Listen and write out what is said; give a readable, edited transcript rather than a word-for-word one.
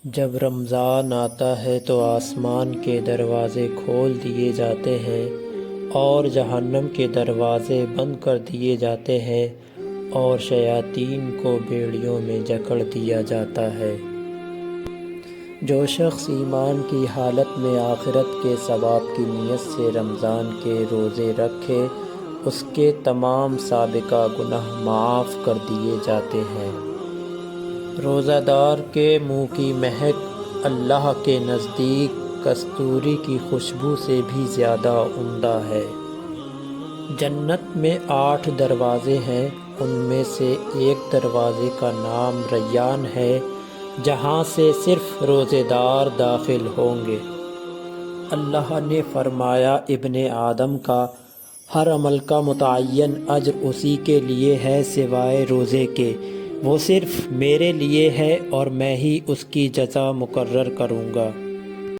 جب رمضان آتا ہے تو آسمان کے دروازے کھول دیے جاتے ہیں اور جہنم کے دروازے بند کر دیے جاتے ہیں اور شیاطین کو بیڑیوں میں جکڑ دیا جاتا ہے۔ جو شخص ایمان کی حالت میں آخرت کے ثواب کی نیت سے رمضان کے روزے رکھے اس کے تمام سابقہ گناہ معاف کر دیے جاتے ہیں۔ روزہ دار کے منہ کی مہک اللہ کے نزدیک کستوری کی خوشبو سے بھی زیادہ عمدہ ہے۔ جنت میں 8 دروازے ہیں، ان میں سے ایک دروازے کا نام ریان ہے جہاں سے صرف روزے دار داخل ہوں گے۔ اللہ نے فرمایا ابن آدم کا ہر عمل کا متعین اجر اسی کے لیے ہے سوائے روزے کے، وہ صرف میرے لیے ہے اور میں ہی اس کی جزا مقرر کروں گا۔